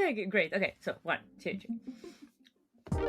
Okay, great. Okay, so one, two, three.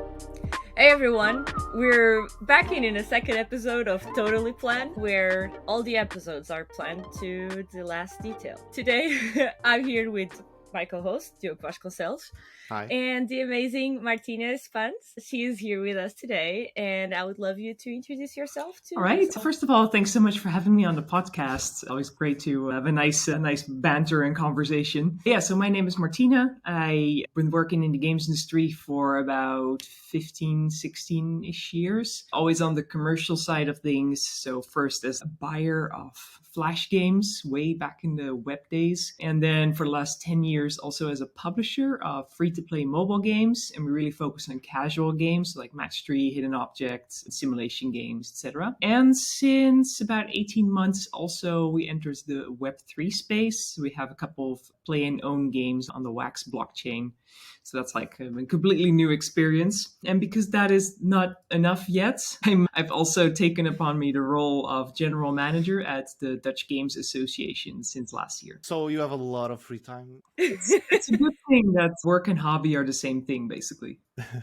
Hey everyone, we're back in a second episode of Totally Planned, where all the episodes are planned to the last detail. Today, I'm here with my co-host, Diogo Vasconcelos, Hi. and the amazing Martine Spaans. She is here with us today, and I would love you to introduce yourself All to right. us all. First of all, thanks so much for having me on the podcast. Always great to have a nice banter and conversation. Yeah. So my name is Martina. I've been working in the games industry for about 15, 16-ish years. Always on the commercial side of things. So first as a buyer of Flash games way back in the web days. And then for the last 10 years, also as a publisher of free-to-play mobile games. And we really focus on casual games like Match 3, Hidden Objects, simulation games, etc. And since about 18 months, also we entered the Web3 space. We have a couple of play and own games on the Wax blockchain. So that's like a completely new experience. And because that is not enough yet, I've also taken upon me the role of general manager at the Dutch Games Association since last year. So you have a lot of free time. It's a good thing that work and hobby are the same thing, basically.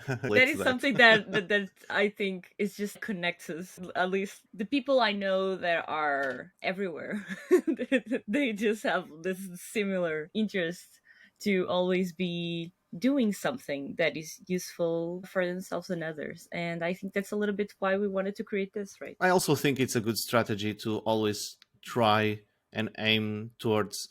That is something that I think is just connects us. At least the people I know that are everywhere, they just have this similar interest to always be doing something that is useful for themselves and others. And I think that's a little bit why we wanted to create this, right? I also think it's a good strategy to always try and aim towards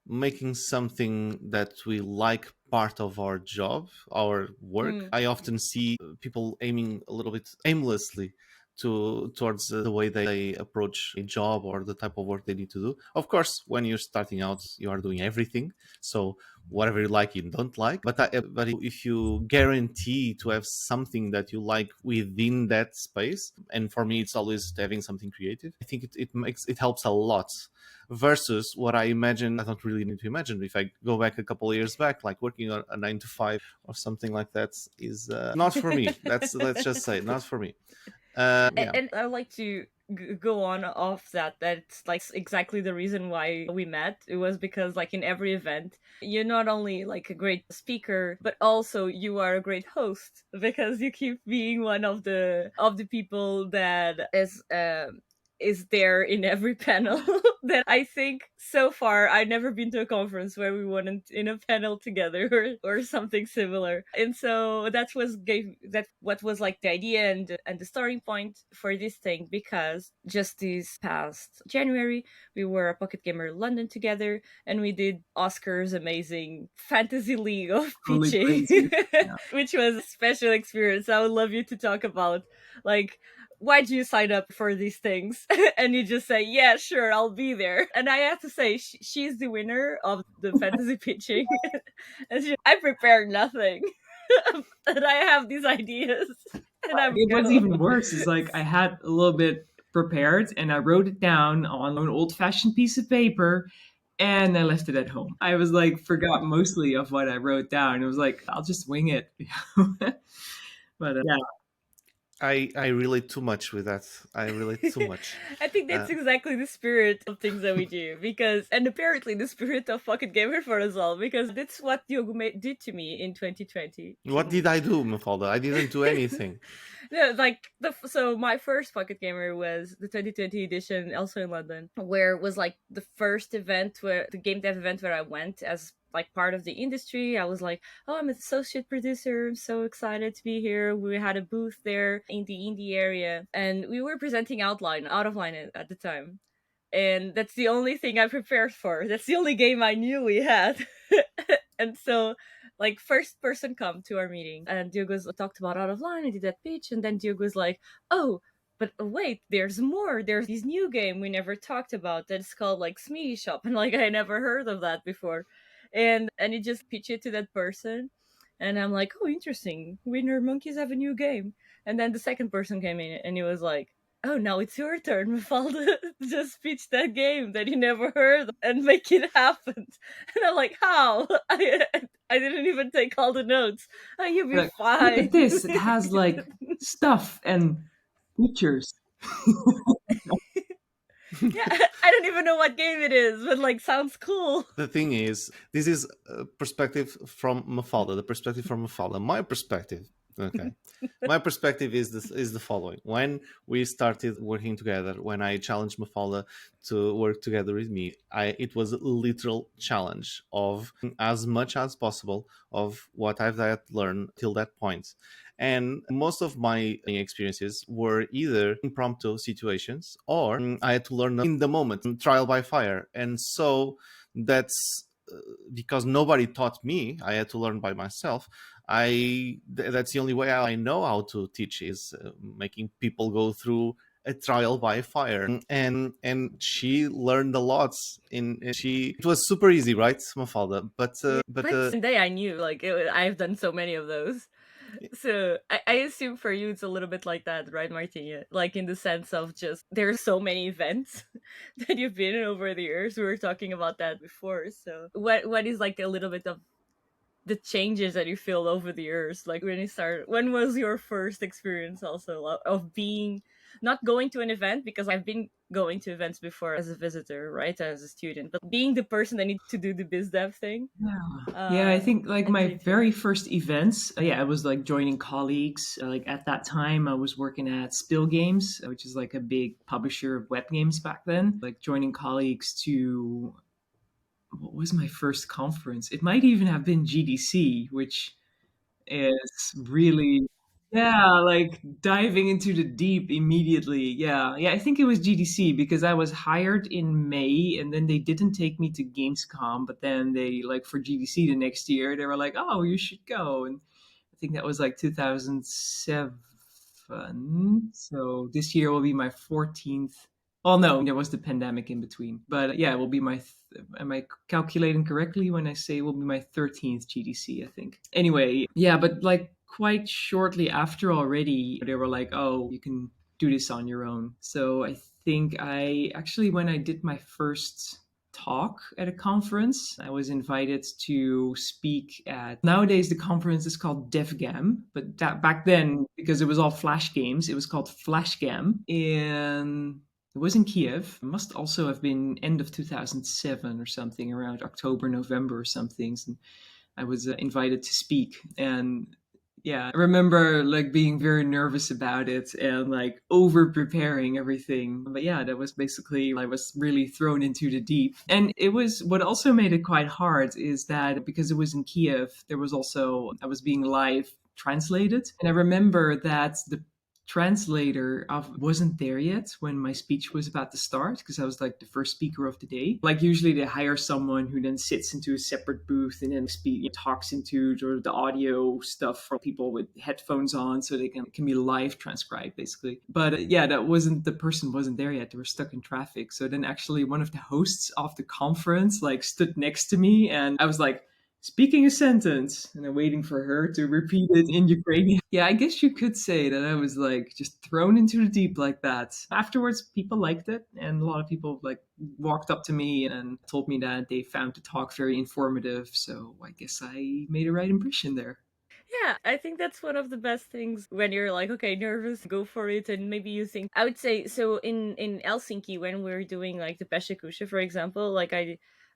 making something that we like part of our job, our work. I often see people aiming a little bit aimlessly towards the way they approach a job or the type of work they need to do. Of course, when you're starting out, you are doing everything. So whatever you like, you don't like. But if you guarantee to have something that you like within that space, and for me, it's always having something creative. I think it helps a lot. Versus what I imagine, I don't really need to imagine. If I go back a couple of years back, like working on a 9 to 5 or something like that, is not for me. Let's just say not for me. Yeah. And I would like to go on off that. That's like exactly the reason why we met. It was because like in every event, you're not only like a great speaker, but also you are a great host because you keep being one of the people that is there in every panel. That I think so far I've never been to a conference where we weren't in a panel together or something similar. And so that what was like the idea and the starting point for this thing, because just this past January we were a Pocket Gamer London together and we did Oscar's amazing Fantasy League of Totally pitching, crazy. Yeah. which was a special experience. I would love you to talk about like why'd you sign up for these things? And you just say, yeah, sure, I'll be there. And I have to say, she's the winner of the fantasy pitching. And I prepared nothing. And I have these ideas. And I'm What's even worse is like I had a little bit prepared and I wrote it down on an old fashioned piece of paper and I left it at home. I was like, forgot mostly of what I wrote down. It was like, I'll just wing it. But yeah. I relate too much with that. I relate too much. I think that's exactly the spirit of things that we do, and apparently the spirit of Pocket Gamer for us all, because that's what Diogo did to me in 2020. What did I do, Mafalda? I didn't do anything. Yeah, like so my first Pocket Gamer was the 2020 edition, also in London, where it was like the first event where the game dev event where I went as like part of the industry. I was like, oh, I'm an associate producer. I'm so excited to be here. We had a booth there in the indie area and we were presenting Out of Line at the time. And that's the only thing I prepared for. That's the only game I knew we had. And so like first person come to our meeting and Diogo's talked about Out of Line and did that pitch. And then Diogo's like, oh, but wait, there's more. There's this new game we never talked about that's called like Smee Shop. And like, I never heard of that before. And you just pitch it to that person. And I'm like, oh, interesting. Winner Monkeys have a new game. And then the second person came in and he was like, oh, now it's your turn, Mafalda. Just pitch that game that you never heard and make it happen. And I'm like, how? I didn't even take all the notes. Oh, you'll be fine. Look at this. It has like stuff and features. Yeah, I don't even know what game it is, but like sounds cool. The thing is, this is a perspective from Mafalda. The perspective from Mafalda. My perspective, okay. My perspective is the following. When we started working together, when I challenged Mafalda to work together with me, it was a literal challenge of as much as possible of what I've had learned till that point. And most of my experiences were either impromptu situations or I had to learn in the moment, trial by fire. And so that's because nobody taught me, I had to learn by myself. That's the only way I know how to teach is making people go through a trial by fire. And she learned a lot she it was super easy, right, Mafalda? But day I knew like I've done so many of those. So I assume for you it's a little bit like that, right, Martina? Like in the sense of just there's so many events that you've been in over the years. We were talking about that before. So what is like a little bit of the changes that you feel over the years? Like when you started, when was your first experience also of being not going to an event? Because I've been going to events before as a visitor, right, as a student, but being the person that needs to do the biz dev thing. Yeah, I think like And my JT. very first events, yeah, I was like joining colleagues. Like at that time, I was working at Spill Games, which is like a big publisher of web games back then. Like joining colleagues to what was my first conference? It might even have been GDC, which is really, yeah, like diving into the deep immediately. Yeah, yeah, I think it was GDC because I was hired in May and then they didn't take me to Gamescom, but then they, like, for GDC the next year, they were like, oh, you should go. And I think that was like 2007. So this year will be my 14th. Oh no, there was the pandemic in between. But yeah, it will be my. Am I calculating correctly when I say it will be my 13th GDC? I think. Anyway, yeah, but like quite shortly after already, they were like, "Oh, you can do this on your own." So I think I actually, when I did my first talk at a conference. I was invited to speak at, nowadays the conference is called DevGam, but that back then, because it was all Flash games, it was called FlashGam. And it was in Kiev. It must also have been end of 2007 or something, around October, November or something. And I was invited to speak. And yeah, I remember like being very nervous about it and like over preparing everything. But yeah, that was basically, I was really thrown into the deep. And it was, what also made it quite hard is that because it was in Kiev, there was also, I was being live translated. And I remember that the translator wasn't there yet when my speech was about to start because I was like the first speaker of the day. Like usually they hire someone who then sits into a separate booth and then talks into sort of the audio stuff for people with headphones on so they can be live transcribed basically. But yeah, that wasn't, the person wasn't there yet. They were stuck in traffic. So then actually one of the hosts of the conference like stood next to me and I was like, speaking a sentence, and I'm waiting for her to repeat it in Ukrainian. Yeah, I guess you could say that I was like just thrown into the deep like that. Afterwards, people liked it, and a lot of people like walked up to me and told me that they found the talk very informative. So I guess I made a right impression there. Yeah, I think that's one of the best things when you're like, okay, nervous, go for it, and maybe you think. I would say so in Helsinki when we are doing like the Peshakusha, for example, like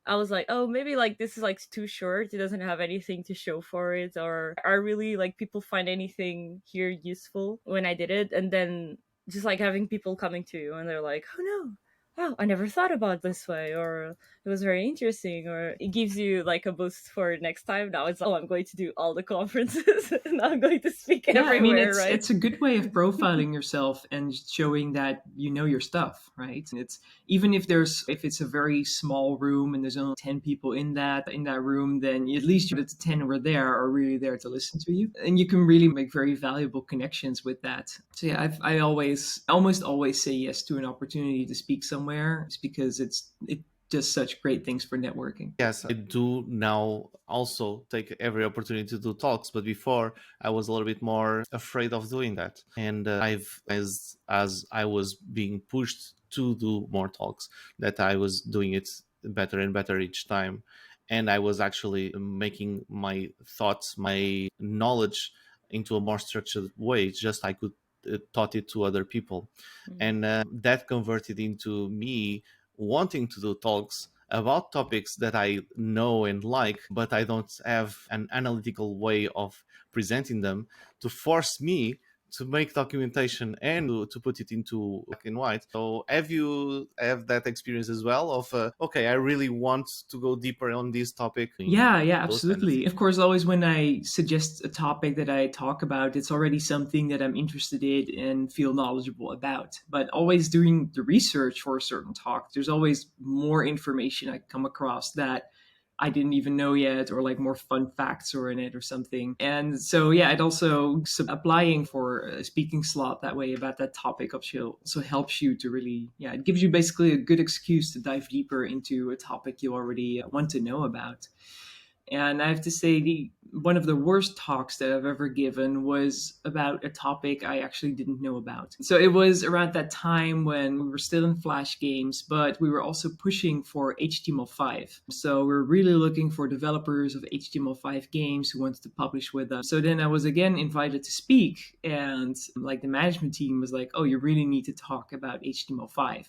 I was like, oh, maybe like this is like too short. It doesn't have anything to show for it, or are really like people find anything here useful when I did it, and then just like having people coming to you and they're like, oh no, wow, I never thought about this way, or it was very interesting, or it gives you like a boost for next time. Now it's, oh, I'm going to do all the conferences and I'm going to speak Yeah, I mean everywhere, right? it's a good way of profiling yourself and showing that you know your stuff, right? And it's, even if it's a very small room and there's only 10 people in that room, then at least the 10 who are there are really there to listen to you. And you can really make very valuable connections with that. So yeah, I almost always say yes to an opportunity to speak somewhere. It's because it does such great things for networking. Yes, I do now also take every opportunity to do talks, but before I was a little bit more afraid of doing that. And I've as I was being pushed to do more talks, that I was doing it better and better each time. And I was actually making my thoughts, my knowledge into a more structured way. Just I could taught it to other people. And that converted into me wanting to do talks about topics that I know and like, but I don't have an analytical way of presenting them, to force me to make documentation and to put it into black and white. So have you have that experience as well of okay, I really want to go deeper on this topic? Yeah, Those kind of absolutely. things. Of course, always when I suggest a topic that I talk about, it's already something that I'm interested in and feel knowledgeable about. But always doing the research for a certain talk, there's always more information I come across that I didn't even know yet, or like more fun facts are in it or something. And so, yeah, it also applying for a speaking slot that way about that topic also helps you to really, yeah, it gives you basically a good excuse to dive deeper into a topic you already want to know about. And I have to say, one of the worst talks that I've ever given was about a topic I actually didn't know about. So it was around that time when we were still in Flash games, but we were also pushing for HTML5. So we're really looking for developers of HTML5 games who wanted to publish with us. So then I was again invited to speak, and like the management team was like, "Oh, you really need to talk about HTML5."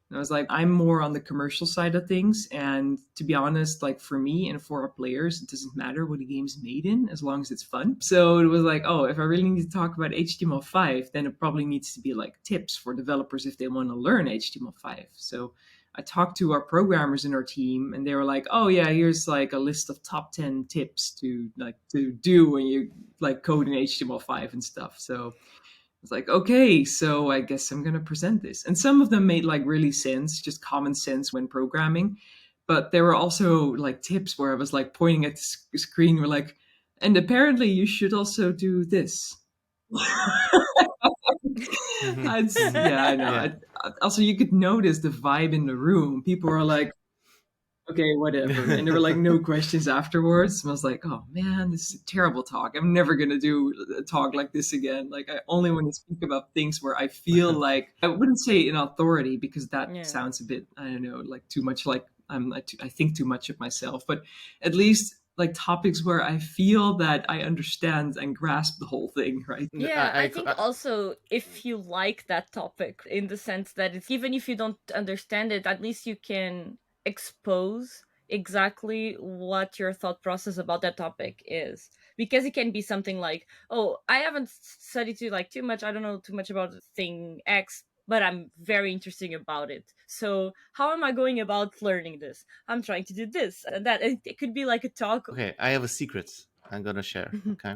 And I was like, I'm more on the commercial side of things. And to be honest, like for me and for our players, it doesn't matter what the game's made in as long as it's fun. So it was like, oh, if I really need to talk about HTML5, then it probably needs to be like tips for developers if they want to learn HTML5. So I talked to our programmers in our team, and they were like, oh yeah, here's like a list of top 10 tips to do when you like code in HTML5 and stuff. So was like, okay, so I guess I'm going to present this. And some of them made like really sense, just common sense when programming. But there were also like tips where I was like pointing at the screen, we're like, and apparently you should also do this. Yeah, I know. Yeah. Also, you could notice the vibe in the room. People are like, okay, whatever. And there were like no questions afterwards. And I was like, oh man, this is a terrible talk. I'm never going to do a talk like this again. Like, I only want to speak about things where I feel like, I wouldn't say in authority because that Yeah. sounds a bit, I don't know, like too much like I think too much of myself, but at least like topics where I feel that I understand and grasp the whole thing, right? Yeah, I think also if you like that topic, in the sense that it's, even if you don't understand it, at least you can expose exactly what your thought process about that topic is. Because it can be something like, oh, I haven't studied too much, I don't know too much about thing X, but I'm very interested about it. So how am I going about learning this? I'm trying to do this and that. It could be like a talk. Okay, I have a secret I'm gonna share. Okay,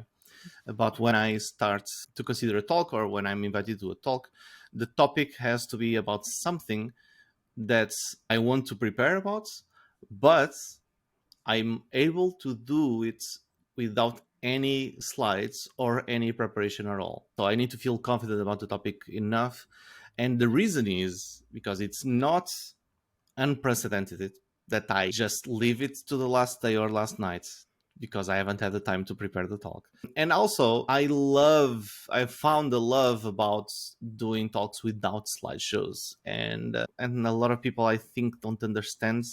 about when I start to consider a talk or when I'm invited to a talk, the topic has to be about something that I want to prepare about, but I'm able to do it without any slides or any preparation at all. So I need to feel confident about the topic enough. And the reason is because it's not unprecedented that I just leave it to the last day or last night because I haven't had the time to prepare the talk. And also, I found a love about doing talks without slideshows. And a lot of people, I think, don't understand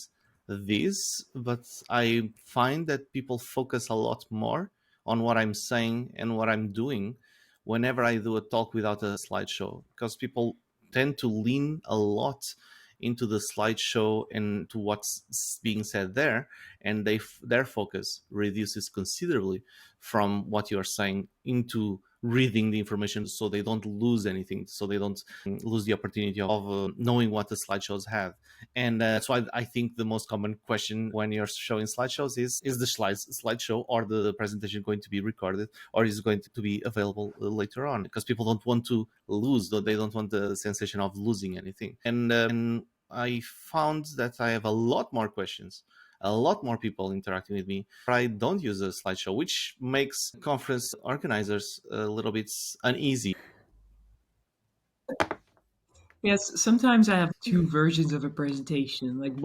this, but I find that people focus a lot more on what I'm saying and what I'm doing whenever I do a talk without a slideshow, because people tend to lean a lot into the slideshow and to what's being said there, and their focus reduces considerably from what you're saying into reading the information, so they don't lose anything, so they don't lose the opportunity of knowing what the slideshows have. And that's why I think the most common question when you're showing slideshows is the slideshow or the presentation going to be recorded, or is it going to be available later on? Because people don't want to lose, they don't want the sensation of losing anything. And I found that I have a lot more questions, a lot more people interacting with me. I don't use a slideshow, which makes conference organizers a little bit uneasy. Yes, sometimes I have two versions of a presentation. Like the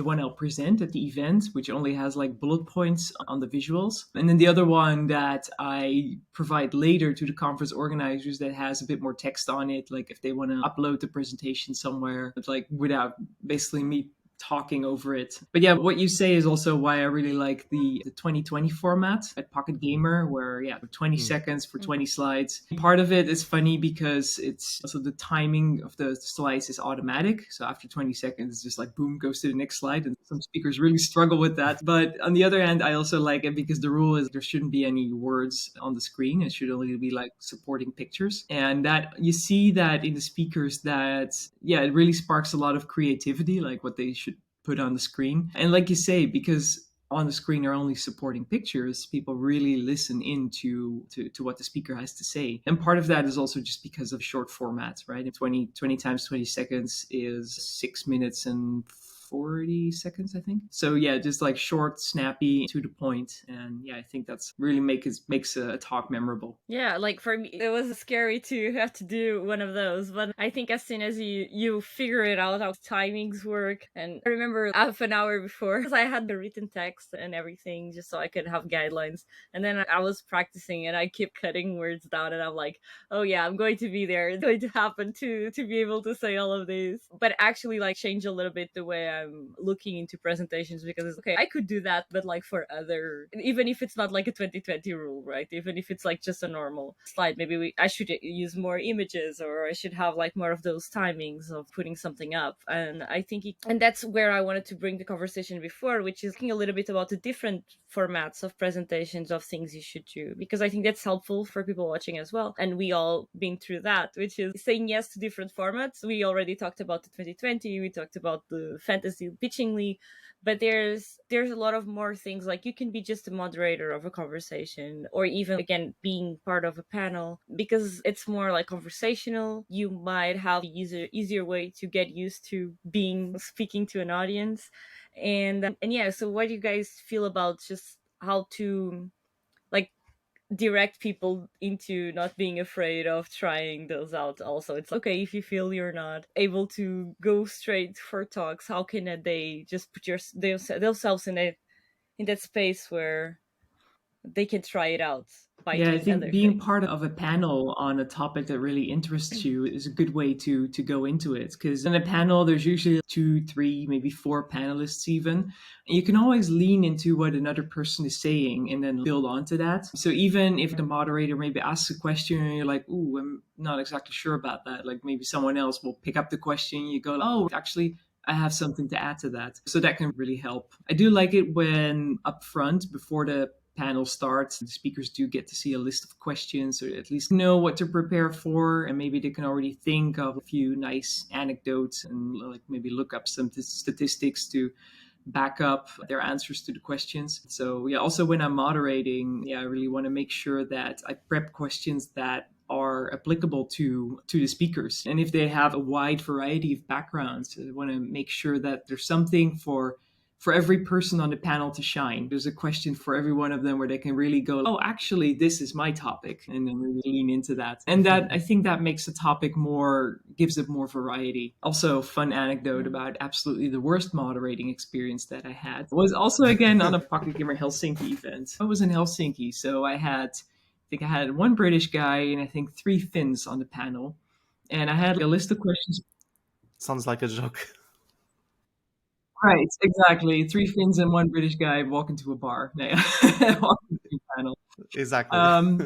one I'll present at the event, which only has like bullet points on the visuals, and then the other one that I provide later to the conference organizers that has a bit more text on it. Like if they want to upload the presentation somewhere, it's like without basically me talking over it. But yeah, what you say is also why I really like the 2020 format at Pocket Gamer, where 20 seconds for 20 slides. Part of it is funny because it's also the timing of the slides is automatic. So after 20 seconds, it's just like boom, goes to the next slide. And some speakers really struggle with that. But on the other hand, I also like it because the rule is there shouldn't be any words on the screen. It should only be like supporting pictures. And that you see that in the speakers that, it really sparks a lot of creativity, like what they should put on the screen. And like you say, because on the screen are only supporting pictures, people really listen into to what the speaker has to say. And part of that is also just because of short formats, right? 20 times 20 seconds is 6 minutes and 40 seconds, I think. So yeah, just like short, snappy, to the point. And yeah, I think that's really makes a talk memorable. Yeah, like for me, it was scary to have to do one of those. But I think as soon as you figure it out how timings work, and I remember half an hour before, because I had the written text and everything just so I could have guidelines. And then I was practicing and I kept cutting words down, and I'm like, oh yeah, I'm going to be there. It's going to happen to be able to say all of these. But actually, like, change a little bit the way I'm looking into presentations, because it's okay, I could do that, but like for other, even if it's not like a 2020 rule, right? Even if it's like just a normal slide, maybe I should use more images, or I should have like more of those timings of putting something up. And I think and that's where I wanted to bring the conversation before, which is thinking a little bit about the different formats of presentations of things you should do, because I think that's helpful for people watching as well. And we all been through that, which is saying yes to different formats. We already talked about the 2020, we talked about the fantasy pitching league, but there's a lot of more things. Like, you can be just a moderator of a conversation, or even again being part of a panel, because it's more like conversational. You might have easier way to get used to speaking to an audience. And yeah, so what do you guys feel about just how to like direct people into not being afraid of trying those out? Also, it's okay if you feel you're not able to go straight for talks, how can they just put themselves in that space where they can try it out by Yeah, I doing think other being things? part of a panel on a topic that really interests you is a good way to go into it. Because in a panel, there's usually 2, 3, maybe 4 panelists even. And you can always lean into what another person is saying and then build onto that. So even if the moderator maybe asks a question and you're like, ooh, I'm not exactly sure about that, like maybe someone else will pick up the question. You go, oh, actually, I have something to add to that. So that can really help. I do like it when upfront, before the panel starts, the speakers do get to see a list of questions, or at least know what to prepare for, and maybe they can already think of a few nice anecdotes and like maybe look up some statistics to back up their answers to the questions. So yeah, also when I'm moderating, I really want to make sure that I prep questions that are applicable to the speakers. And if they have a wide variety of backgrounds, I want to make sure that there's something for every person on the panel to shine. There's a question for every one of them where they can really go, oh, actually, this is my topic, and then really lean into that. And that, I think that makes the topic gives it more variety. Also, fun anecdote about absolutely the worst moderating experience that I had was also, again, on a Pocket Gamer Helsinki event. I was in Helsinki, so I think I had one British guy and I think 3 Finns on the panel. And I had a list of questions. Sounds like a joke. Right, exactly. 3 Finns and 1 British guy walk into a bar. No, walk into a panel. Exactly.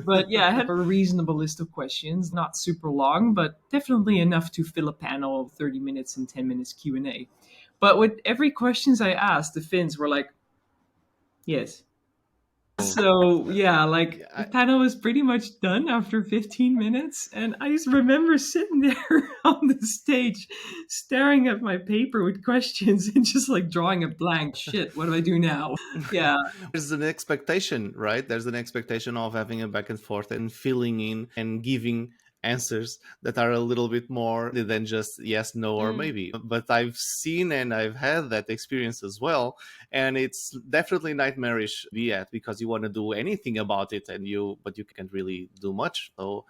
But yeah, I had a reasonable list of questions, not super long, but definitely enough to fill a panel of 30 minutes and 10 minutes Q&A. But with every questions I asked, the Finns were like, yes. So yeah, like the panel was pretty much done after 15 minutes. And I just remember sitting there on the stage staring at my paper with questions and just like drawing a blank. Shit, what do I do now? Yeah. There's an expectation, right? There's an expectation of having a back and forth and filling in and giving answers that are a little bit more than just yes, no, or maybe. But I've seen and I've had that experience as well, and it's definitely nightmarish to be at, because you want to do anything about it but you can't really do much. So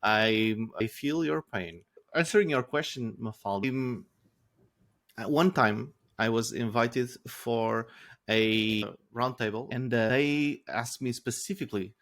I feel your pain. Answering your question, Mafalda, at one time I was invited for a roundtable, and they asked me specifically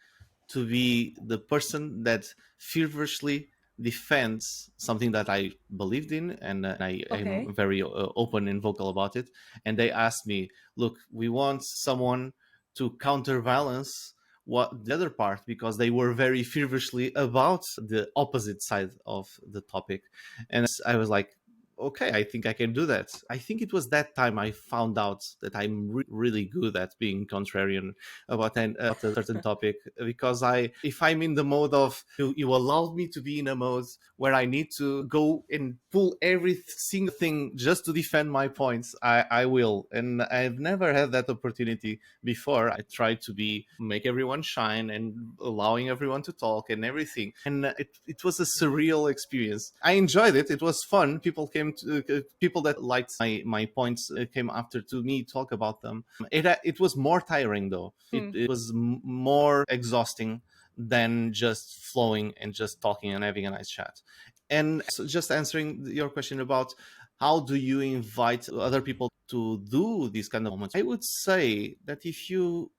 to be the person that feverishly defend something that I believed in, and I am very open and vocal about it. And they asked me, look, we want someone to counterbalance what the other part, because they were very feverishly about the opposite side of the topic. And I was like, okay, I think I can do that. I think it was that time I found out that I'm really good at being contrarian about a certain topic, because if I'm in the mode of you allowed me to be in a mode where I need to go and pull every single thing just to defend my points, I will. And I've never had that opportunity before. I tried to make everyone shine and allowing everyone to talk and everything. And it was a surreal experience. I enjoyed it. It was fun. People that liked my points came after to me talk about them. It was more tiring though. It was more exhausting than just flowing and just talking and having a nice chat. And so just answering your question about how do you invite other people to do these kind of moments, I would say that if you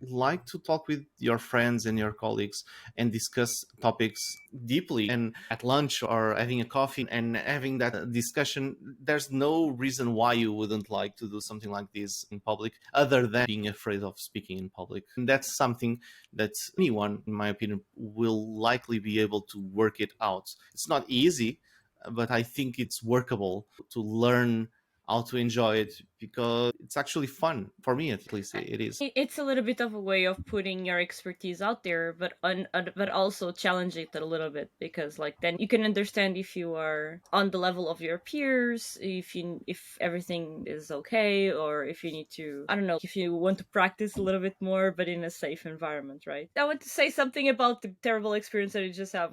like to talk with your friends and your colleagues and discuss topics deeply, and at lunch or having a coffee and having that discussion, there's no reason why you wouldn't like to do something like this in public, other than being afraid of speaking in public. And that's something that anyone, in my opinion, will likely be able to work it out. It's not easy, but I think it's workable to learn how to enjoy it, because it's actually fun. For me, at least, it is. It's a little bit of a way of putting your expertise out there, but also challenge it a little bit, because like then you can understand if you are on the level of your peers, if everything is okay, or if you need to, I don't know, if you want to practice a little bit more, but in a safe environment, right? I want to say something about the terrible experience that you just had,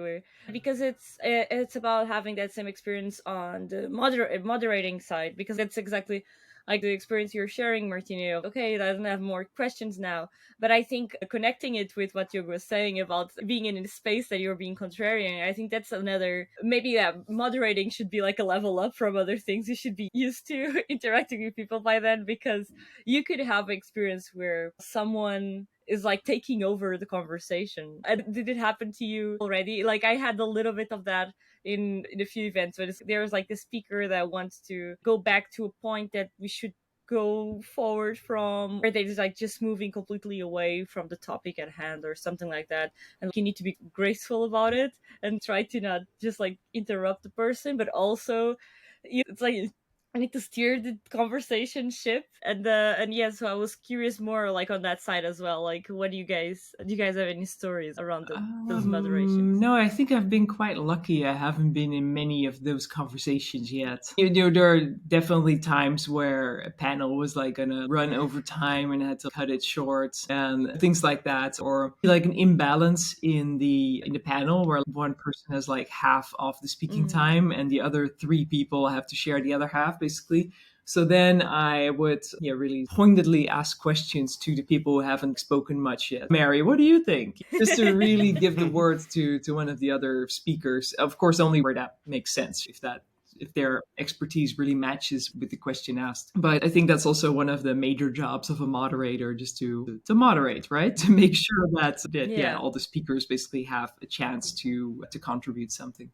because it's about having that same experience on the moderating side, because that's exactly like the experience you're sharing, Martine, of okay, it doesn't have more questions now. But I think connecting it with what you were saying about being in a space that you're being contrarian, I think that's another, maybe that moderating should be like a level up from other things. You should be used to interacting with people by then, because you could have experience where someone is like taking over the conversation. And did it happen to you already? Like I had a little bit of that in a few events, but there's like a speaker that wants to go back to a point that we should go forward from, or they just moving completely away from the topic at hand or something like that. And you need to be graceful about it and try to not just like interrupt the person, but also it's like I need to steer the conversation ship. And yeah, so I was curious more like on that side as well. Like what do you guys have any stories around those moderations? No, I think I've been quite lucky. I haven't been in many of those conversations yet. You know, there are definitely times where a panel was like gonna run over time and I had to cut it short and things like that, or like an imbalance in the panel where one person has like half of the speaking time and the other three people have to share the other half, basically. So then I would really pointedly ask questions to the people who haven't spoken much yet. Mary, what do you think? Just to really give the words to one of the other speakers. Of course, only where that makes sense, if their expertise really matches with the question asked. But I think that's also one of the major jobs of a moderator, just to moderate, right? To make sure that all the speakers basically have a chance to contribute something.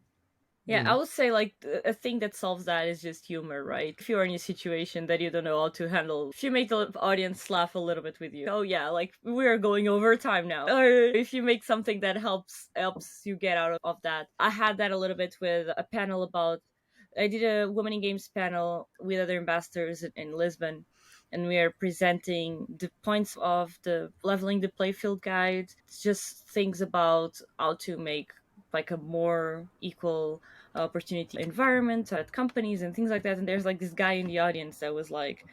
Yeah, I would say like a thing that solves that is just humor, right? If you're in a situation that you don't know how to handle, if you make the audience laugh a little bit with you, oh yeah, like we're going over time now, or if you make something that helps you get out of that. I had that a little bit with a panel about. I did a women in games panel with other ambassadors in Lisbon, and we are presenting the points of the leveling the playfield guide, just things about how to make like a more equal opportunity environment at companies and things like that. And there's like this guy in the audience that was like,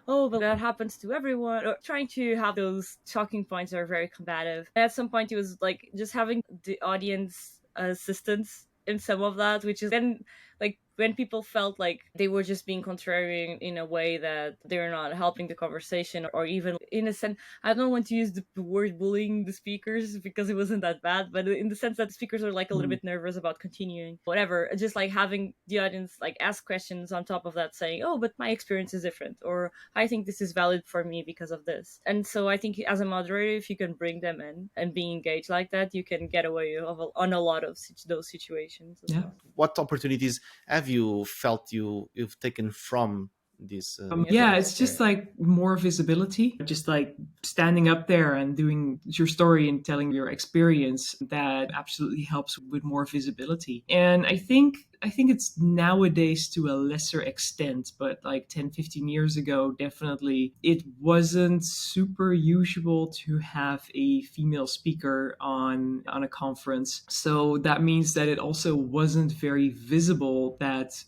oh, but that happens to everyone, or trying to have those talking points that are very combative. And at some point it was like just having the audience assistance in some of that, which is then like when people felt like they were just being contrarian in a way that they're not helping the conversation, or even in a sense, I don't want to use the word bullying the speakers because it wasn't that bad, but in the sense that the speakers are like a little bit nervous about continuing, whatever, just like having the audience like ask questions on top of that, saying, oh, but my experience is different, or I think this is valid for me because of this. And so I think as a moderator, if you can bring them in and be engaged like that, you can get away on a lot of those situations as well. What opportunities have you felt you've taken from these Yeah, events? it's just like more visibility, just like standing up there and doing your story and telling your experience. That absolutely helps with more visibility. And I think it's nowadays to a lesser extent, but like 10, 15 years ago, definitely it wasn't super usual to have a female speaker on a conference. So that means that it also wasn't very visible that,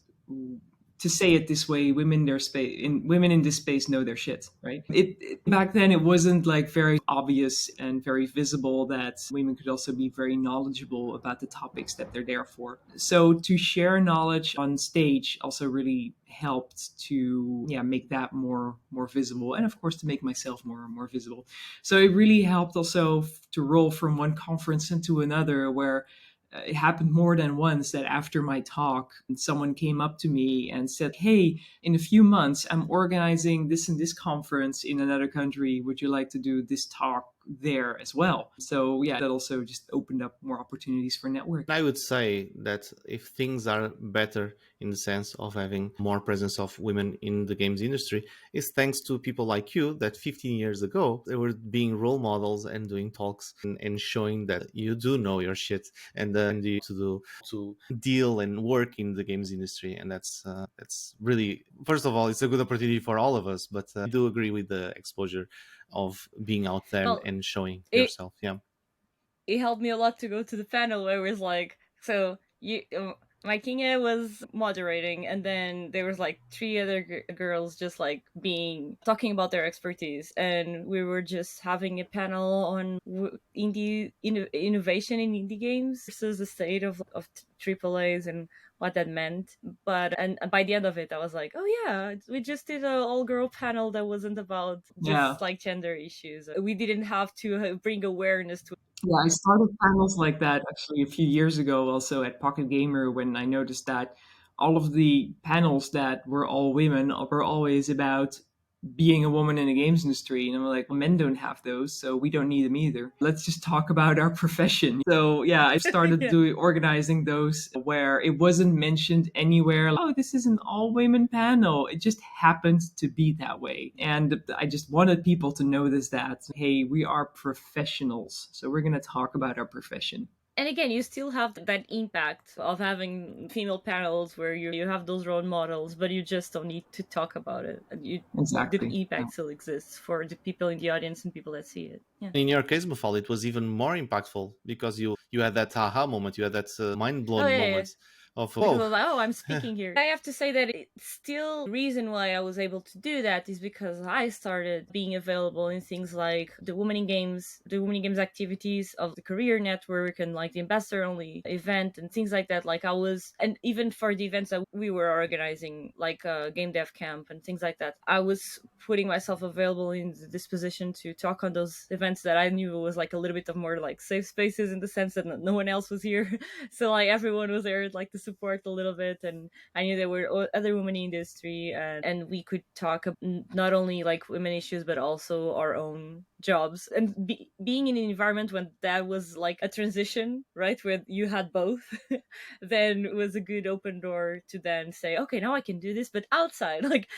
to say it this way, women in this space know their shit, right? Back then it wasn't like very obvious and very visible that women could also be very knowledgeable about the topics that they're there for. So to share knowledge on stage also really helped to make that more visible, and of course to make myself more visible. So it really helped also to roll from one conference into another, where it happened more than once that after my talk, someone came up to me and said, hey, in a few months, I'm organizing this and this conference in another country. Would you like to do this talk there as well? So, yeah, that also just opened up more opportunities for networking. I would say that if things are better in the sense of having more presence of women in the games industry, it's thanks to people like you that 15 years ago, they were being role models and doing talks and showing that you do know your shit and you to deal and work in the games industry. And that's really, first of all, it's a good opportunity for all of us, but I do agree with the exposure of being out there Well, and showing it yourself. Yeah. it helped me a lot to go to the panel where it was like, so you my Kinga was moderating, and then there was like three other girls just like talking about their expertise, and we were just having a panel on innovation in indie games versus the state of AAAs and what that meant. But and by the end of it, I was like, oh yeah, we just did an all girl panel that wasn't about Yeah. just like gender issues. We didn't have to bring awareness to. Yeah, I started panels like that actually a few years ago, also at Pocket Gamer, when I noticed that all of the panels that were all women were always about being a woman in the games industry. And I'm like, well, men don't have those, so we don't need them either. Let's just talk about our profession. So yeah, I started Yeah. doing organizing those where it wasn't mentioned anywhere. Like, oh, this is an all women panel. It just happened to be that way. And I just wanted people to notice that, hey, we are professionals. So we're going to talk about our profession. And again, you still have that impact of having female panels where you have those role models, but you just don't need to talk about it. And the Exactly. impact still exists for the people in the audience and people that see it. Yeah. In your case, Mafal, it was even more impactful because you had that aha moment, you had that mind Oh blown yeah, yeah. moment of Because I whoa. was like, oh, I'm speaking here. I have to say that it's still the reason why I was able to do that is because I started being available in things like the Women in Games activities of the Career Network and like the Ambassador Only event and things like that. Like I was, and even for the events that we were organizing, like Game Dev Camp and things like that, I was putting myself available in this position to talk on those events that I knew was like a little bit of more like safe spaces in the sense that no one else was here. So like everyone was there like to support a little bit, and I knew there were other women in the industry, and we could talk not only like women issues but also our own jobs, and being in an environment when that was like a transition, right, where you had both, then it was a good open door to then say, okay, now I can do this but outside, like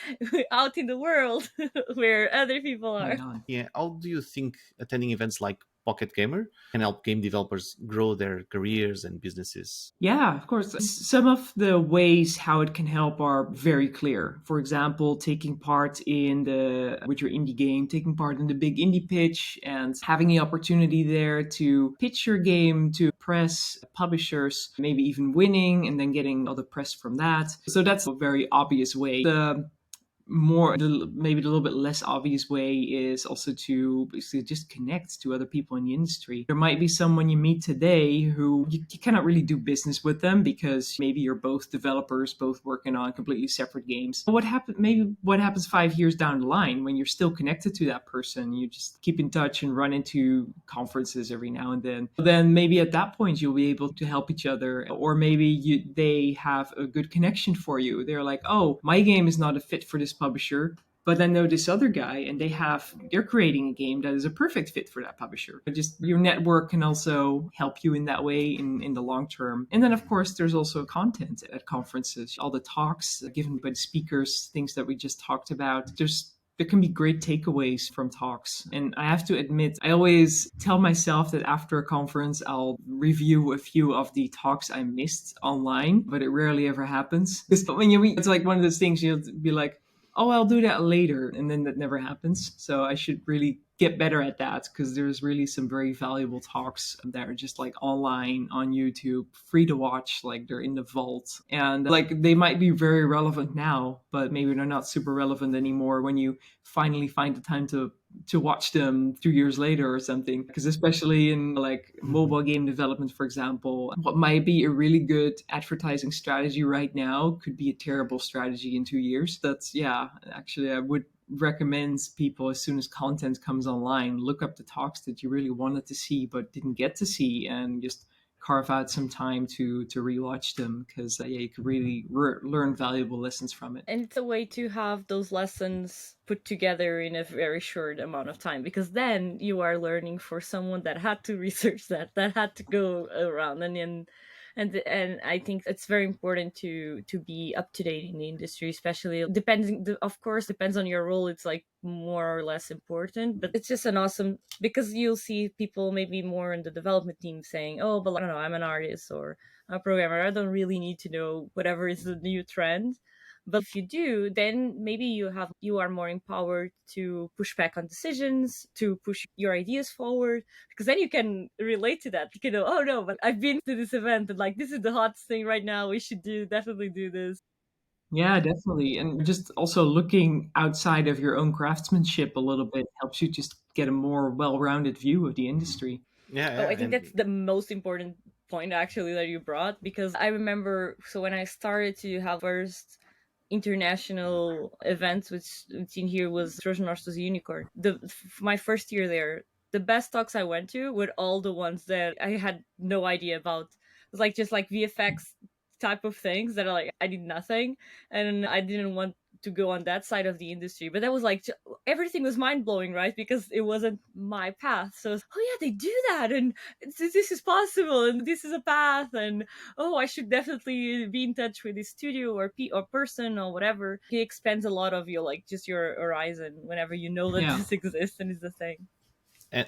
out in the world where other people are. Right on. Yeah, how do you think attending events like Pocket Gamer can help game developers grow their careers and businesses? Yeah, of course. Some of the ways how it can help are very clear. For example, taking part with your indie game, taking part in the big indie pitch and having the opportunity there to pitch your game to press publishers, maybe even winning and then getting all the press from that. So that's a very obvious way. The maybe the little bit less obvious way is also to basically just connect to other people in the industry. There might be someone you meet today who you cannot really do business with them because maybe you're both developers, both working on completely separate games. Maybe what happens 5 years down the line when you're still connected to that person, you just keep in touch and run into conferences every now and then maybe at that point you'll be able to help each other, or maybe they have a good connection for you. They're like, oh, my game is not a fit for this publisher, but I know this other guy and they're creating a game that is a perfect fit for that publisher. But just your network can also help you in that way in the long term. And then of course there's also content at conferences, all the talks given by the speakers, things that we just talked about. There can be great takeaways from talks. And I have to admit, I always tell myself that after a conference, I'll review a few of the talks I missed online, but it rarely ever happens. But when you read, it's like one of those things you'll be like, oh, I'll do that later. And then that never happens. So I should really get better at that because there's really some very valuable talks that are just like online on YouTube, free to watch, like they're in the vault. And like they might be very relevant now, but maybe they're not super relevant anymore when you finally find the time to watch them 2 years later or something. Because especially in like mobile game development, for example, what might be a really good advertising strategy right now could be a terrible strategy in 2 years. Actually, I would recommend people, as soon as content comes online, look up the talks that you really wanted to see but didn't get to see, and just carve out some time to rewatch them because you could really learn valuable lessons from it. And it's a way to have those lessons put together in a very short amount of time, because then you are learning for someone that had to research that had to go around and I think it's very important to be up to date in the industry, especially depending, of course depends on your role, it's like more or less important, but it's just an awesome, because you'll see people maybe more in the development team saying, oh, but I don't know, I'm an artist or a programmer, I don't really need to know whatever is the new trend. But if you do, then maybe you are more empowered to push back on decisions, to push your ideas forward, because then you can relate to that. You know, oh no, but I've been to this event and like this is the hottest thing right now. We should definitely do this. Yeah, definitely. And just also looking outside of your own craftsmanship a little bit helps you just get a more well-rounded view of the industry. Yeah, Oh, yeah, I think that's and the most important point actually that you brought, because I remember, so when I started to have first international events, which in here was Trojan Horse was a Unicorn. My first year there, the best talks I went to were all the ones that I had no idea about. It was like just like VFX type of things that are like I did nothing, and I didn't want to go on that side of the industry. But that was like everything was mind blowing, right? Because it wasn't my path. So oh yeah, they do that, and this is possible, and this is a path, and oh, I should definitely be in touch with this studio or person or whatever. It expands a lot of your like just your horizon whenever you know that Yeah. this exists and is a thing. and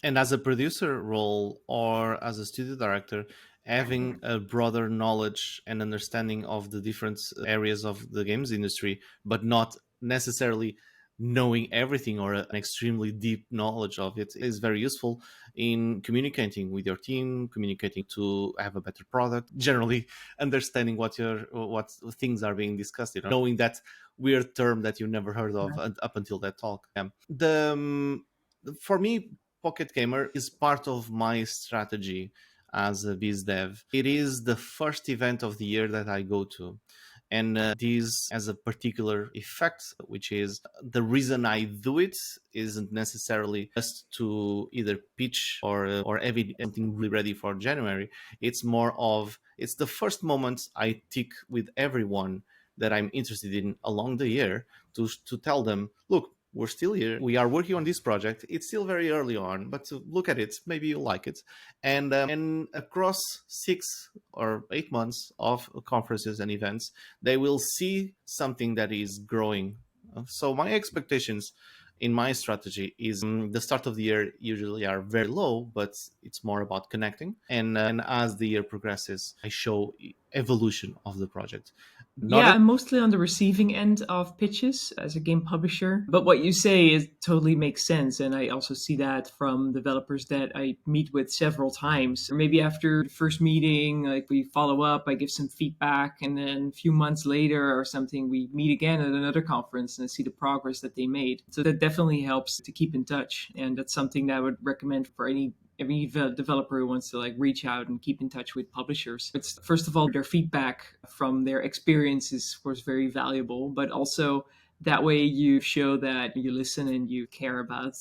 and as a producer role or as a studio director, having a broader knowledge and understanding of the different areas of the games industry, but not necessarily knowing everything or an extremely deep knowledge of it, is very useful in communicating with your team, communicating to have a better product, generally understanding what things are being discussed, knowing that weird term that you never heard of up until that talk. For me, Pocket Gamer is part of my strategy as a biz dev. It is the first event of the year that I go to. And this has a particular effect, which is the reason I do it isn't necessarily just to either pitch or have something really ready for January. It's more of it's the first moment I tick with everyone that I'm interested in along the year to tell them, look, we're still here. We are working on this project. It's still very early on, but look at it. Maybe you'll like it. And across 6 or 8 months of conferences and events, they will see something that is growing. So my expectations in my strategy is the start of the year usually are very low, but it's more about connecting. And as the year progresses, I show evolution of the project. Not Yeah, it. I'm mostly on the receiving end of pitches as a game publisher. But what you say is totally makes sense. And I also see that from developers that I meet with several times. Or maybe after the first meeting, like we follow up, I give some feedback, and then a few months later or something, we meet again at another conference and I see the progress that they made. So that definitely helps to keep in touch. And that's something that I would recommend for any developer who wants to like reach out and keep in touch with publishers. It's first of all their feedback from their experience is of course very valuable, but also that way you show that you listen and you care about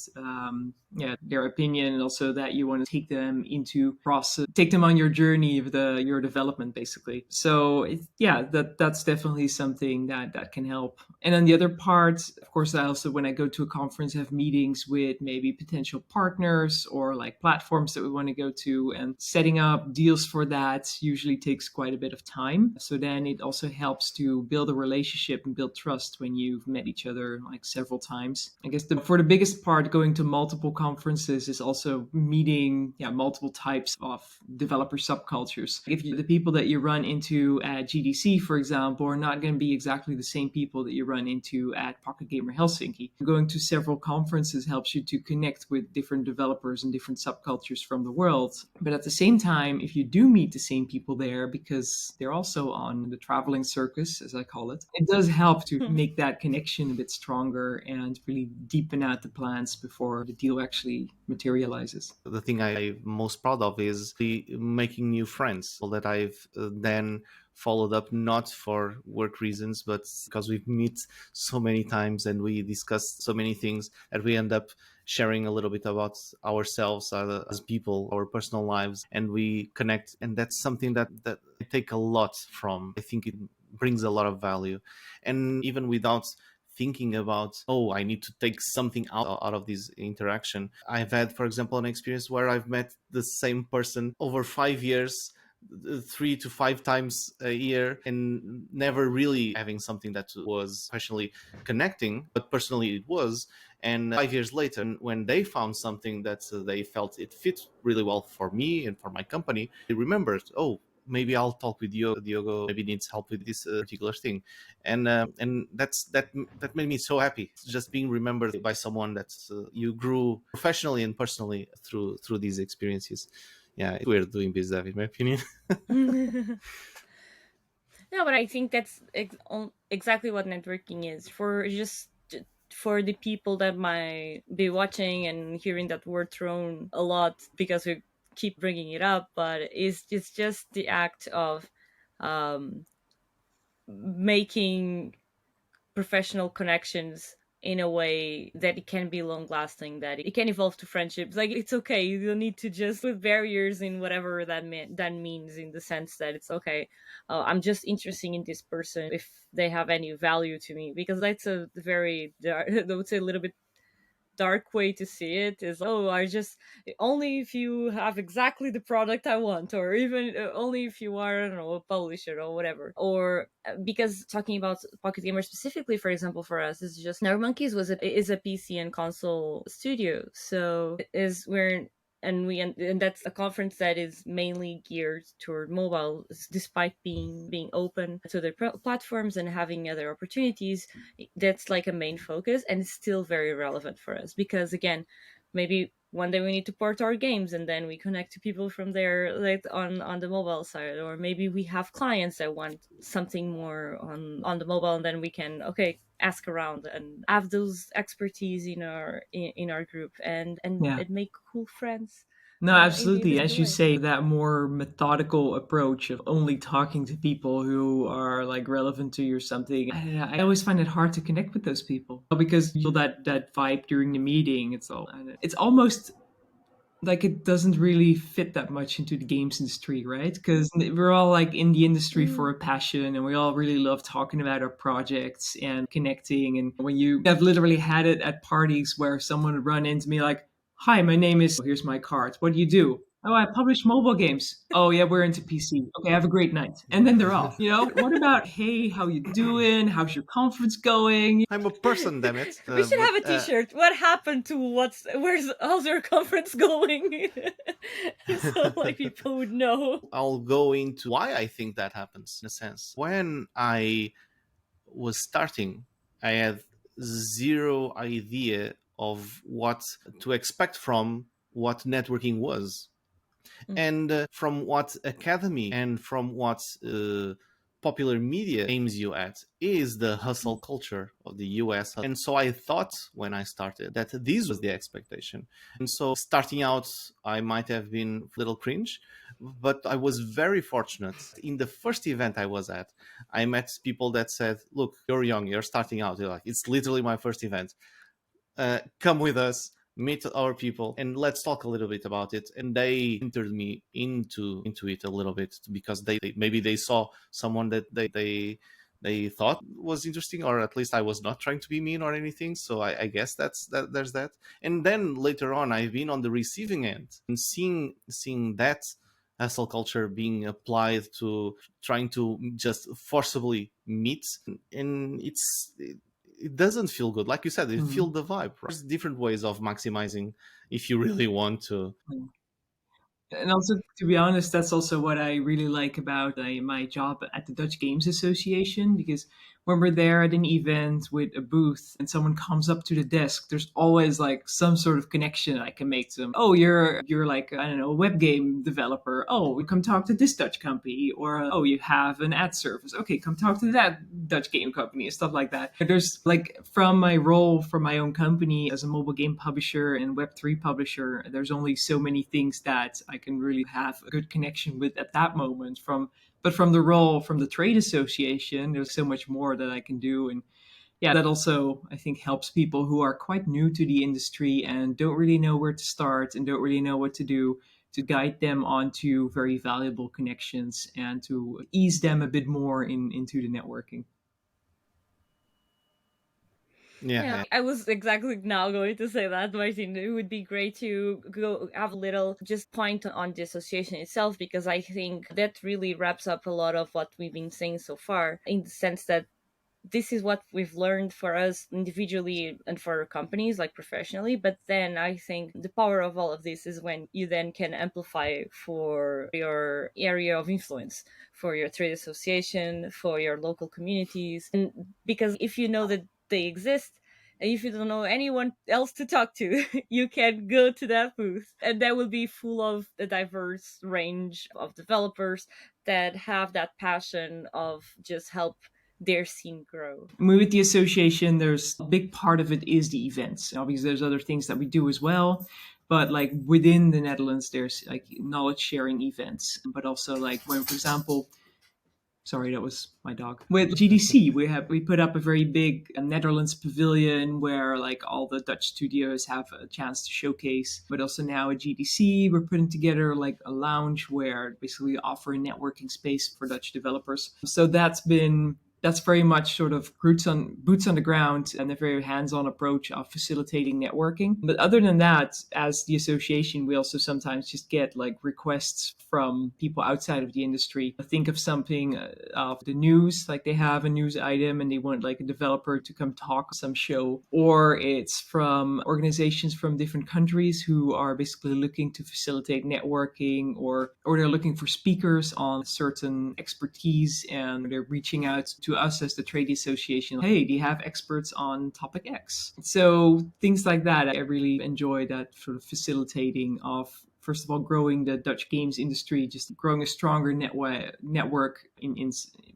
their opinion, and also that you want to take them into process, take them on your journey of your development basically. So that's definitely something that can help. And then the other part, of course, I also, when I go to a conference, have meetings with maybe potential partners or like platforms that we want to go to, and setting up deals for that usually takes quite a bit of time. So then it also helps to build a relationship and build trust when you've met each other like several times. I guess for the biggest part, going to multiple conferences is also meeting multiple types of developer subcultures. The people that you run into at GDC, for example, are not going to be exactly the same people that you run into at Pocket Gamer Helsinki. Going to several conferences helps you to connect with different developers and different subcultures from the world. But at the same time, if you do meet the same people there, because they're also on the traveling circus, as I call it, it does help to make that connection a bit stronger and really deepen out the plans before the deal actually materializes. The thing I'm most proud of is making new friends that I've then followed up, not for work reasons, but because we've met so many times and we discussed so many things that we end up sharing a little bit about ourselves as people, our personal lives, and we connect. And that's something that I take a lot from. I think it brings a lot of value. And even without thinking about, oh, I need to take something out of this interaction, I've had, for example, an experience where I've met the same person over 5 years, 3 to 5 times a year, and never really having something that was personally connecting, but personally it was. And 5 years later, when they found something that they felt it fit really well for me and for my company, they remembered, oh, maybe I'll talk with Diogo. Diogo maybe needs help with this particular thing, and that made me so happy. Just being remembered by someone that you grew professionally and personally through these experiences. Yeah, it's weird doing biz dev, in my opinion. No, but I think that's exactly what networking is for. Just for the people that might be watching and hearing that word thrown a lot because we keep bringing it up, but it's just the act of um, making professional connections in a way that it can be long lasting, that it can evolve to friendships. Like, it's okay, you don't need to just put barriers in whatever that means, in the sense that it's okay, I'm just interested in this person if they have any value to me, because that's a very I would say a little bit dark way to see it, is, oh, I just, only if you have exactly the product I want, or even only if you are, I don't know, a publisher or whatever. Or because talking about Pocket Gamer specifically, for example, for us, is just Never Monkeys is a PC and console studio, so is we're and that's a conference that is mainly geared toward mobile, despite being open to their platforms and having other opportunities. That's like a main focus, and it's still very relevant for us, because again, maybe one day we need to port our games, and then we connect to people from there, like on the mobile side. Or maybe we have clients that want something more on the mobile, and then we can, okay, ask around and have those expertise in our group, Yeah. and make cool friends No, in the absolutely. As invisible you way. say, that more methodical approach of only talking to people who are like relevant to you or something. I don't know, I always find it hard to connect with those people because you feel that vibe during the meeting. It's almost like it doesn't really fit that much into the games industry, right? Because we're all like in the industry for a passion, and we all really love talking about our projects and connecting. And when you have literally had it at parties where someone would run into me like, "Hi, my name is, here's my card. What do you do?" "Oh, I publish mobile games." "Oh yeah, we're into PC." "Okay, have a great night." And then they're off. What about, "Hey, how you doing? How's your conference going?" I'm a person, damn it. We should But have a T-shirt. What happened to how's your conference going? So like people would know. I'll go into why I think that happens in a sense. When I was starting, I had zero idea of what to expect from what networking was. And from what academy and from what popular media aims you at is the hustle culture of the US. And so I thought when I started that this was the expectation. And so starting out, I might have been a little cringe, but I was very fortunate. In the first event I was at, I met people that said, look, you're young, you're starting out. You're like, it's literally my first event. Come with us, meet our people, and let's talk a little bit about it. And they entered me into it a little bit because they maybe they saw someone that they thought was interesting, or at least I was not trying to be mean or anything. So I guess that there's that. And then later on, I've been on the receiving end and seeing that hustle culture being applied to trying to just forcibly meet, and it doesn't feel good. Like you said, it feels the vibe. Right? There's different ways of maximizing if you really want to. And also, to be honest, that's also what I really like about my job at the Dutch Games Association, because when we're there at an event with a booth and someone comes up to the desk, there's always like some sort of connection I can make to them. Oh, you're like, I don't know, a web game developer. Oh, come talk to this Dutch company. Or oh, you have an ad service. Okay, come talk to that Dutch game company and stuff like that. There's like, from my role for my own company as a mobile game publisher and Web3 publisher, there's only so many things that I can really have a good connection with at that moment. But from the role from the trade association, there's so much more that I can do. And yeah, that also I think helps people who are quite new to the industry and don't really know where to start and don't really know what to do, to guide them onto very valuable connections and to ease them a bit more into the networking. Yeah, I was exactly now going to say that, Martin. It would be great to go have a little just point on the association itself, because I think that really wraps up a lot of what we've been saying so far, in the sense that this is what we've learned for us individually and for companies, like professionally. But then I think the power of all of this is when you then can amplify for your area of influence, for your trade association, for your local communities. And because if you know that they exist, and if you don't know anyone else to talk to, you can go to that booth, and that will be full of a diverse range of developers that have that passion of just help their scene grow. I mean, with the association, there's a big part of it is the events. Obviously, there's other things that we do as well, but like within the Netherlands, there's like knowledge sharing events, but also like when, for example, sorry, that was my dog. With GDC, we put up a very big Netherlands pavilion where like all the Dutch studios have a chance to showcase. But also now at GDC, we're putting together like a lounge where basically we offer a networking space for Dutch developers. So that's very much sort of boots on the ground and a very hands-on approach of facilitating networking. But other than that, as the association, we also sometimes just get like requests from people outside of the industry. Think of something of the news, like they have a news item and they want like a developer to come talk some show, or it's from organizations from different countries who are basically looking to facilitate networking, or they're looking for speakers on certain expertise and they're reaching out to us as the trade association. Hey, do you have experts on topic X? So things like that, I really enjoy that sort of facilitating of, first of all, growing the Dutch games industry, just growing a stronger network in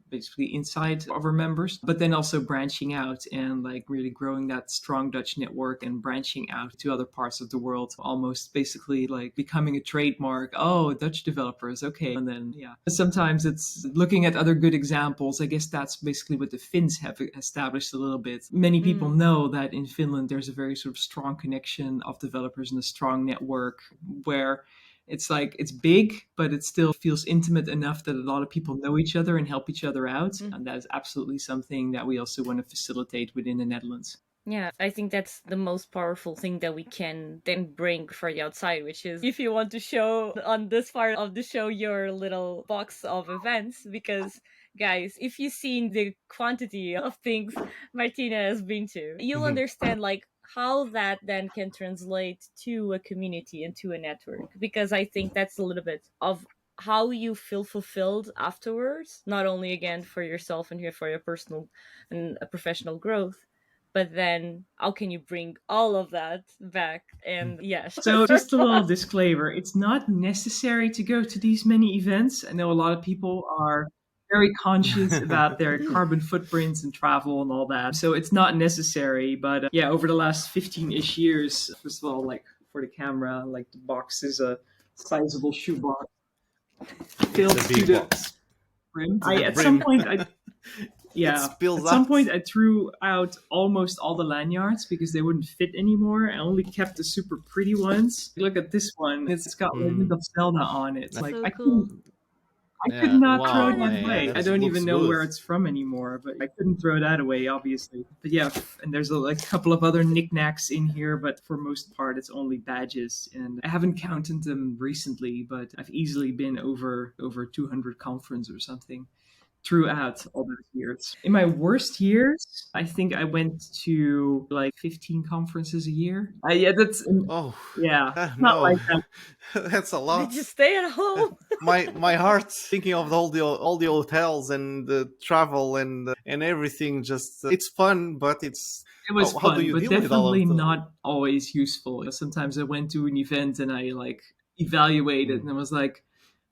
basically inside of our members, but then also branching out and like really growing that strong Dutch network and branching out to other parts of the world, almost basically like becoming a trademark. Oh, Dutch developers, okay. And then, yeah, sometimes it's looking at other good examples. I guess that's basically what the Finns have established a little bit. Many people know that in Finland, there's a very sort of strong connection of developers and a strong network where it's like it's big, but it still feels intimate enough that a lot of people know each other and help each other out. And that is absolutely something that we also want to facilitate within the Netherlands. Yeah, I think that's the most powerful thing that we can then bring for the outside, which is if you want to show on this part of the show your little box of events, because guys, if you've seen the quantity of things Martina has been to, you'll understand like how that then can translate to a community and to a network, because I think that's a little bit of how you feel fulfilled afterwards, not only again for yourself and here for your personal and professional growth, but then how can you bring all of that back and yeah, So, start just a little fast. disclaimer, it's not necessary to go to these many events. I know a lot of people are very conscious about their carbon footprints and travel and all that. So, it's not necessary. But yeah, over the last 15-ish years, first of all, like for the camera, like the box is a sizable shoebox It's filled a to big the box brim. to the At some brim. point, It yeah. spills At some out. point, I threw out almost all the lanyards because they wouldn't fit anymore. I only kept the super pretty ones. Look at this one; it's got Legend Mm. of Zelda on it. Like So I cool. could Yeah. not throw Wow. Oh, that that's Yeah. away. I That nice. don't even looks know good. where it's from anymore, but I couldn't throw that away, obviously. But yeah, and there's like a couple of other knickknacks in here, but for most part, it's only badges. And I haven't counted them recently, but I've easily been over 200 conference or something throughout all those years. In my worst years, I think I went to like 15 conferences a year. Yeah, Oh, yeah, not no. like that. That's a Did lot. you stay at home? My heart thinking of all the hotels and the travel and everything. Just it's fun, but it's It was how do fun, you but deal with all definitely of the? not always useful. Sometimes I went to an event and I like evaluated and I Mm. was like,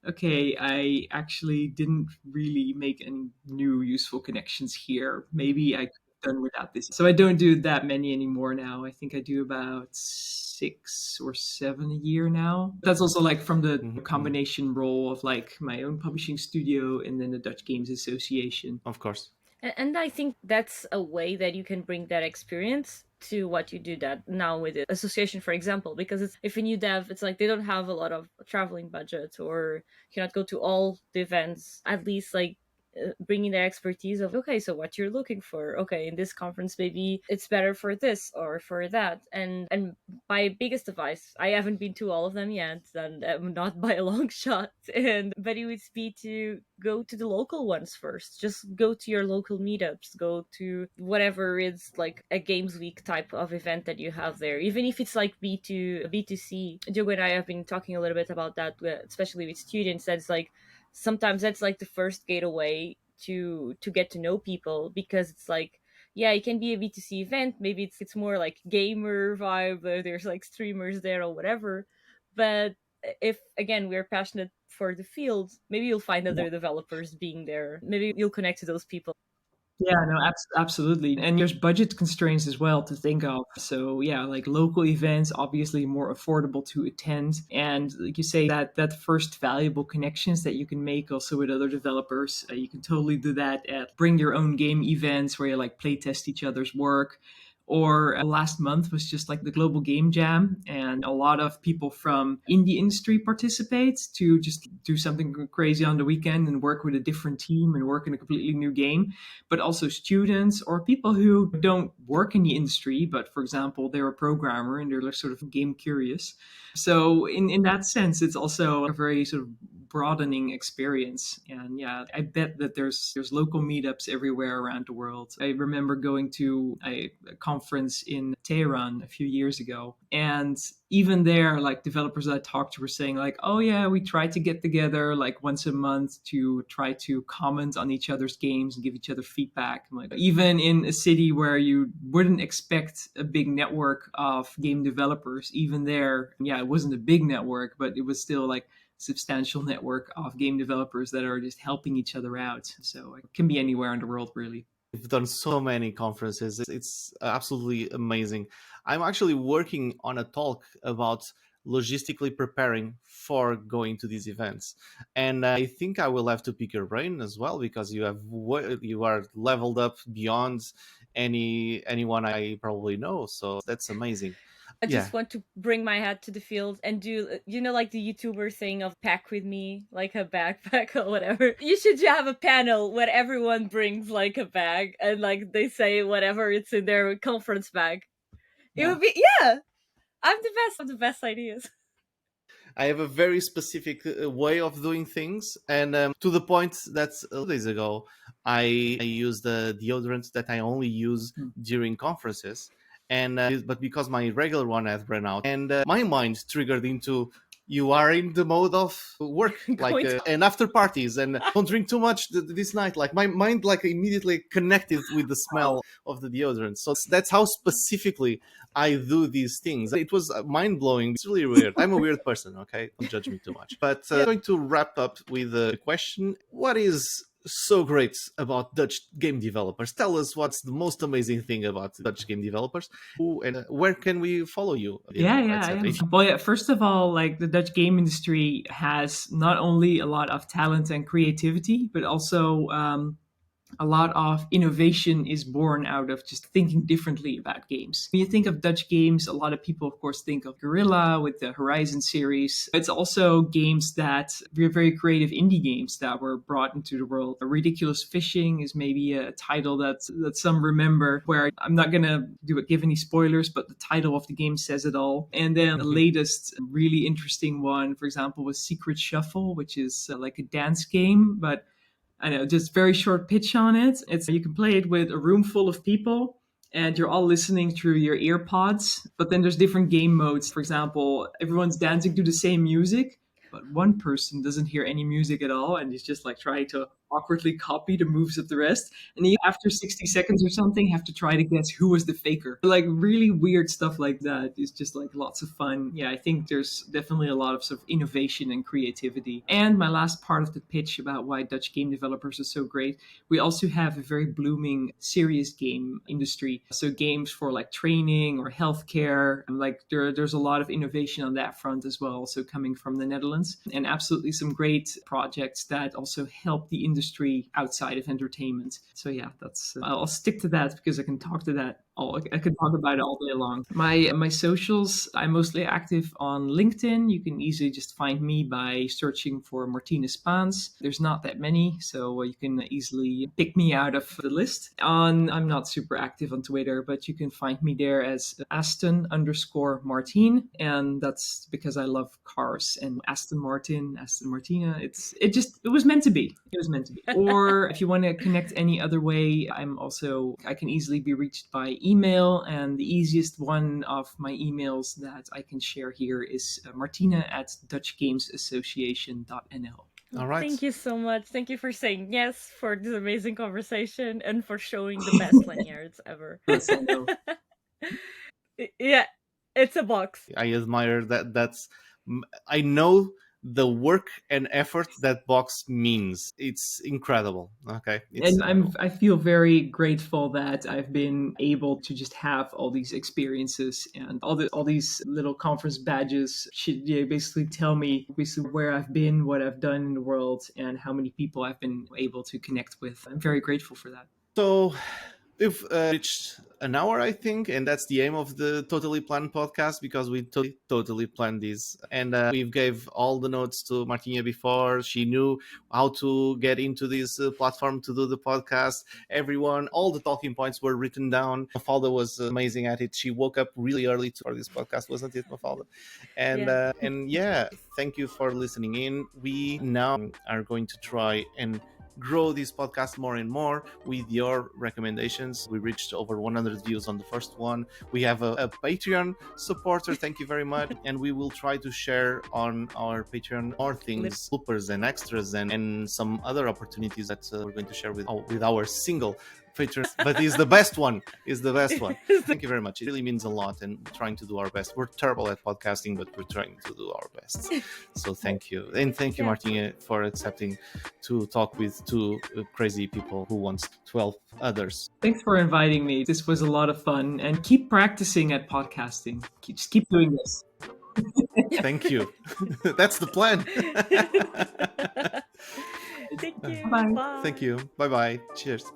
okay, I actually didn't really make any new useful connections here. Maybe I could have done without this. So I don't do that many anymore now. I think I do about 6 or 7 a year now. That's also like from the Mhm. combination role of like my own publishing studio and then the Dutch Games Association. Of course. And I think that's a way that you can bring that experience to what you do that now with the association, for example, because it's if a new dev, it's like they don't have a lot of traveling budget or cannot go to all the events. At least like bringing their expertise of okay, so what you're looking for, okay, in this conference maybe it's better for this or for that. And my biggest advice, I haven't been to all of them yet, and not by a long shot, and but it would be to go to the local ones first. Just go to your local meetups, go to whatever is like a games week type of event that you have there, even if it's like b2c. Diogo and I have been talking a little bit about that, especially with students. That's like sometimes that's like the first gateway to get to know people, because it's like yeah, it can be a b2c event, maybe it's more like gamer vibe, there's like streamers there or whatever, but if again we're passionate for the field, maybe you'll find other developers being there, maybe you'll connect to those people. Yeah, no, absolutely. And there's budget constraints as well to think of. So yeah, like local events, obviously more affordable to attend. And like you say, that first valuable connections that you can make also with other developers, you can totally do that at bring your own game events where you like play test each other's work. Or last month was just like the Global Game Jam, and a lot of people from indie industry participate to just do something crazy on the weekend and work with a different team and work in a completely new game, but also students or people who don't work in the industry, but for example, they're a programmer and they're sort of game curious. So in that sense, it's also a very sort of broadening experience. And yeah, I bet that there's local meetups everywhere around the world. I remember going to a conference in Tehran a few years ago, and even there, like developers that I talked to were saying like, oh yeah, we try to get together like once a month to try to comment on each other's games and give each other feedback. Like even in a city where you wouldn't expect a big network of game developers, even there, yeah, it wasn't a big network, but it was still like substantial network of game developers that are just helping each other out. So it can be anywhere in the world, really. We've done so many conferences. It's absolutely amazing. I'm actually working on a talk about logistically preparing for going to these events, and I think I will have to pick your brain as well because you are leveled up beyond anyone I probably know. So that's amazing. I Yeah, just want to bring my hat to the field and do, you know, like the YouTuber thing of pack with me, like a backpack or whatever. You should have a panel where everyone brings like a bag and like they say whatever it's in their conference bag. It Yeah. would be, yeah, I'm the best of the best ideas. I have a very specific way of doing things, and to the point that 2 days ago, I used the deodorant that I only use Hmm. during conferences, and but because my regular one had run out, and my mind triggered into, you are in the mode of work, like and after parties, and don't drink too much this night. Like my mind like immediately connected with the smell of the deodorant. So that's how specifically I do these things. It was mind blowing. It's really weird. I'm a weird person. Okay, don't judge me too much. But I'm going to wrap up with a question: what is so great about Dutch game developers? Tell us what's the most amazing thing about Dutch game developers. Who and where can we follow you? Yeah. Well, yeah, first of all, like the Dutch game industry has not only a lot of talent and creativity, but also a lot of innovation is born out of just thinking differently about games. When you think of Dutch games, a lot of people, of course, think of Guerrilla with the Horizon series. It's also games that were very creative indie games that were brought into the world. Ridiculous Fishing is maybe a title that some remember, where I'm not going to give any spoilers, but the title of the game says it all. And then the latest really interesting one, for example, was Secret Shuffle, which is like a dance game, but I know, just very short pitch on it. It's you can play it with a room full of people and you're all listening through your ear pods. But then there's different game modes. For example, everyone's dancing to the same music, but one person doesn't hear any music at all and he's just like trying to awkwardly copy the moves of the rest. And then after 60 seconds or something, have to try to guess who was the faker. Like really weird stuff like that is just like lots of fun. Yeah, I think there's definitely a lot of sort of innovation and creativity. And my last part of the pitch about why Dutch game developers are so great, we also have a very blooming serious game industry. So games for like training or healthcare, like there's a lot of innovation on that front as well. So coming from the Netherlands, and absolutely some great projects that also help the industry outside of entertainment. So yeah, that's I'll stick to that because I can talk to that I could talk about it all day long. My socials, I'm mostly active on LinkedIn. You can easily just find me by searching for Martine Spaans. There's not that many, so you can easily pick me out of the list. I'm not super active on Twitter, but you can find me there as Aston_Martine, and that's because I love cars and Aston Martin, Aston Martina. It was meant to be. It was meant to be. Or if you want to connect any other way, I can easily be reached by email, and the easiest one of my emails that I can share here is martina@dutchgamesassociation.nl. All right. Thank you so much. Thank you for saying yes for this amazing conversation and for showing the best lanyards ever. Yes, I know. Yeah, it's a box. I admire that. I know the work and effort that box means. It's incredible. Okay. I feel very grateful that I've been able to just have all these experiences, and all these little conference badges should basically tell me basically where I've been, what I've done in the world, and how many people I've been able to connect with. I'm very grateful for that. So we've reached an hour, I think, and that's the aim of the Totally Planned podcast, because we totally planned this. And we gave all the notes to Martina before. She knew how to get into this platform to do the podcast. All the talking points were written down. Mafalda was amazing at it. She woke up really early for this podcast, wasn't it, Mafalda? And yeah, thank you for listening in. We now are going to try and grow this podcast more and more with your recommendations. We reached over 100 views on the first one. We have a Patreon supporter. Thank you very much. And we will try to share on our Patreon more things, bloopers and extras, and some other opportunities that we're going to share with our single Patreon. But he's the best one. Thank you very much. It really means a lot, and we're trying to do our best. We're terrible at podcasting, but we're trying to do our best. So thank you. And thank you, Martina, for accepting to talk with two crazy people who wants 12 others. Thanks for inviting me. This was a lot of fun, and keep practicing at podcasting. Just keep doing this. Thank you. That's the plan. Thank you. Bye. Bye. Thank you. Bye-bye. Cheers.